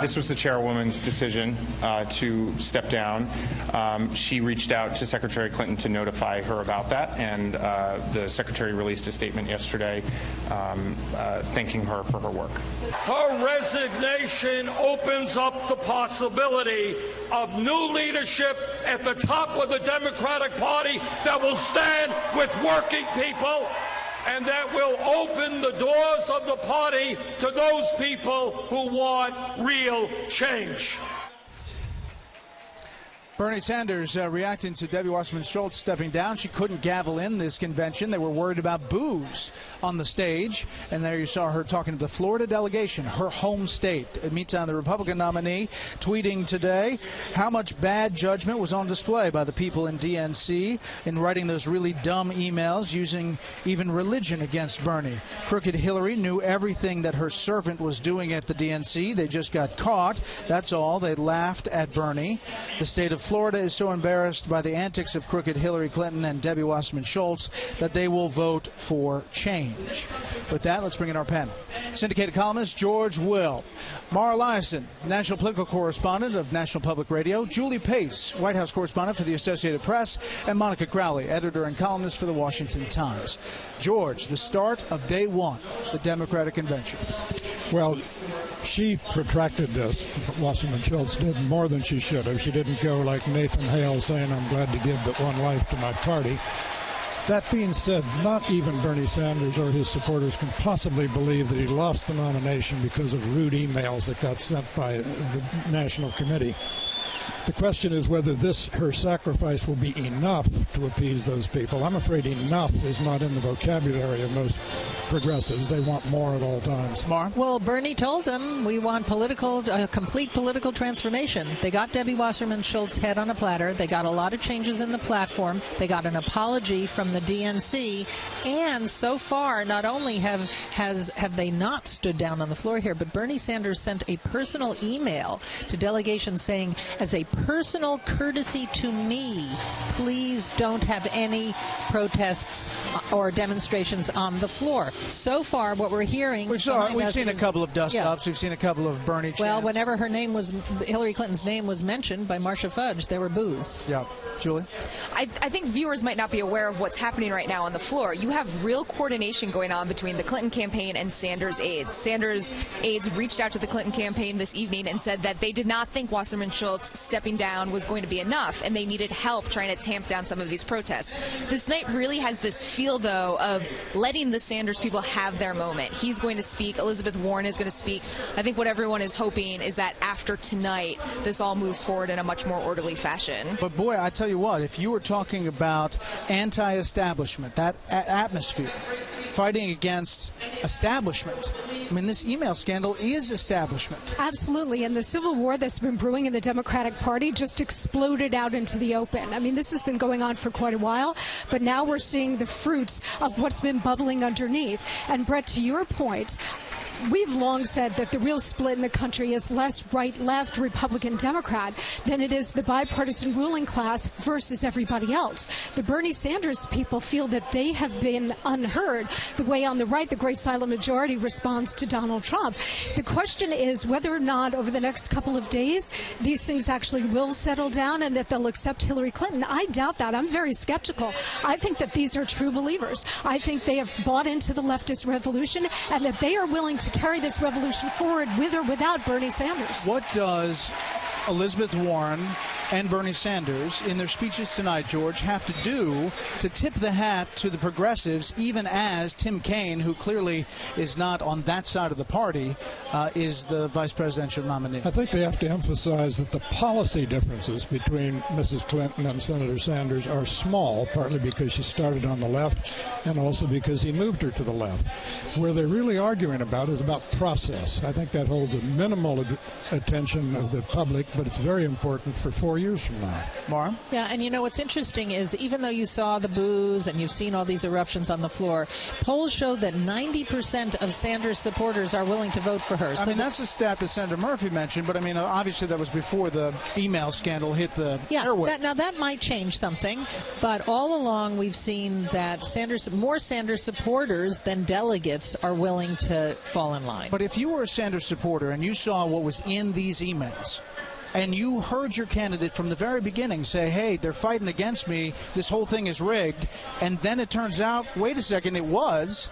This was the chairwoman's decision to step down. She reached out to Secretary Clinton to notify her about that, and the Secretary released a statement yesterday thanking her for her work. Her resignation opens up the possibility of new leadership at the top of the Democratic Party that will stand with working people and that will open the doors of the party to those people who want real change. Bernie Sanders reacting to Debbie Wasserman Schultz stepping down. She couldn't gavel in this convention. They were worried about boos on the stage. And there you saw her talking to the Florida delegation, her home state. Meantime, the Republican nominee tweeting today how much bad judgment was on display by the people in DNC in writing those really dumb emails using even religion against Bernie. Crooked Hillary knew everything that her servant was doing at the DNC. They just got caught. That's all. They laughed at Bernie. The state of Florida is so embarrassed by the antics of crooked Hillary Clinton and Debbie Wasserman Schultz that they will vote for change. With that, let's bring in our panel. Syndicated columnist George Will, Mara Liasson, national political correspondent of National Public Radio, Julie Pace, White House correspondent for the Associated Press, and Monica Crowley, editor and columnist for the Washington Times. George, the start of day one, the Democratic Convention. Well, she protracted this. Wasserman Schultz did more than she should have. She didn't go like Nathan Hale saying, I'm glad to give but one life to my party. That being said, not even Bernie Sanders or his supporters can possibly believe that he lost the nomination because of rude emails that got sent by the National Committee. The question is whether her sacrifice will be enough to appease those people. I'm afraid enough is not in the vocabulary of most progressives. They want more at all times. Mark? Well, Bernie told them we want complete political transformation. They got Debbie Wasserman Schultz's head on a platter. They got a lot of changes in the platform. They got an apology from the DNC. And so far, not only have they not stood down on the floor here, but Bernie Sanders sent a personal email to delegations saying, as a personal courtesy to me, please don't have any protests or demonstrations on the floor. So far, what we're hearing... We've seen a couple of dust-ups. We've seen a couple of Bernie chants. Well, whenever Hillary Clinton's name was mentioned by Marcia Fudge, there were boos. Yeah. Julie? I think viewers might not be aware of what's happening right now on the floor. You have real coordination going on between the Clinton campaign and Sanders' aides. Sanders' aides reached out to the Clinton campaign this evening and said that they did not think Wasserman Schultz stepping down was going to be enough, and they needed help trying to tamp down some of these protests. This night really has this feel, though, of letting the Sanders people have their moment. He's going to speak. Elizabeth Warren is going to speak. I think what everyone is hoping is that after tonight, this all moves forward in a much more orderly fashion. But boy, I tell you what, if you were talking about anti-establishment, that atmosphere, fighting against establishment, I mean, this email scandal is establishment. Absolutely, and the civil war that's been brewing in the Democratic Party just exploded out into the open. I mean, this has been going on for quite a while, but now we're seeing the fruits of what's been bubbling underneath. And Brett, to your point, we've long said that the real split in the country is less right-left, Republican-Democrat than it is the bipartisan ruling class versus everybody else. The Bernie Sanders people feel that they have been unheard the way on the right the great silent majority responds to Donald Trump. The question is whether or not over the next couple of days these things actually will settle down and that they'll accept Hillary Clinton. I doubt that. I'm very skeptical. I think that these are true believers. I think they have bought into the leftist revolution and that they are willing to carry this revolution forward with or without Bernie Sanders. What does Elizabeth Warren and Bernie Sanders in their speeches tonight, George, have to do to tip the hat to the progressives, even as Tim Kaine, who clearly is not on that side of the party, is the vice presidential nominee? I think they have to emphasize that the policy differences between Mrs. Clinton and Senator Sanders are small, partly because she started on the left and also because he moved her to the left. Where they're really arguing about is about process. I think that holds a minimal attention of the public, but it's very important for 4 years from now. Maura? Yeah, and you know what's interesting is even though you saw the boos and you've seen all these eruptions on the floor, polls show that 90% of Sanders supporters are willing to vote for her. I mean, that's a stat that Senator Murphy mentioned, but I mean, obviously that was before the email scandal hit the airwaves. Now that might change something, but all along we've seen that more Sanders supporters than delegates are willing to fall in line. But if you were a Sanders supporter and you saw what was in these emails, and you heard your candidate from the very beginning say, hey, they're fighting against me, this whole thing is rigged, and then it turns out, wait a second, it was.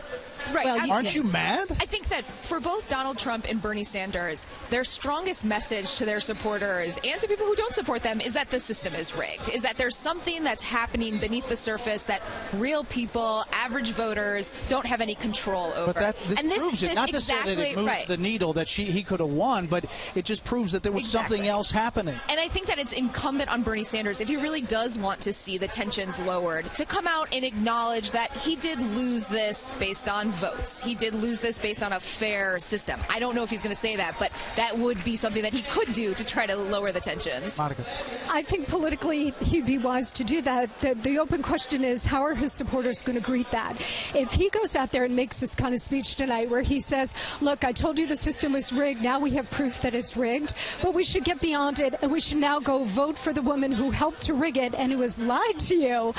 Right. Well, aren't you mad? I think that for both Donald Trump and Bernie Sanders, their strongest message to their supporters and to people who don't support them is that the system is rigged, is that there's something that's happening beneath the surface that real people, average voters, don't have any control over. But this proves it. Not to say that it moves the needle, that he could have won, but it just proves that there was something else happening. And I think that it's incumbent on Bernie Sanders, if he really does want to see the tensions lowered, to come out and acknowledge that he did lose this based on votes. He did lose this based on a fair system. I don't know if he's going to say that, but that would be something that he could do to try to lower the tensions. Monica. I think politically he'd be wise to do that. The open question is, how are his supporters going to greet that? If he goes out there and makes this kind of speech tonight where he says, look, I told you the system was rigged, now we have proof that it's rigged, but we should get beyond it and we should now go vote for the woman who helped to rig it and who has lied to you,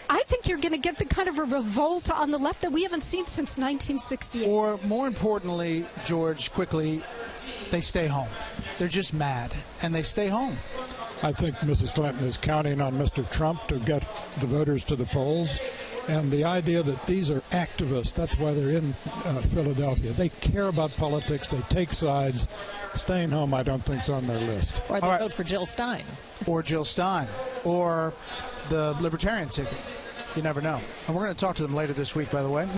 I think you're going to get the kind of a revolt on the left that we haven't seen since 1968. Or more importantly, George, quickly, they stay home. They're just mad, and they stay home. I think Mrs. Clinton is counting on Mr. Trump to get the voters to the polls. And the idea that these are activists, that's why they're in Philadelphia. They care about politics. They take sides. Staying home, I don't think, is on their list. Or they vote for Jill Stein. Or Jill Stein. Or the Libertarian ticket. You never know. And we're going to talk to them later this week, by the way.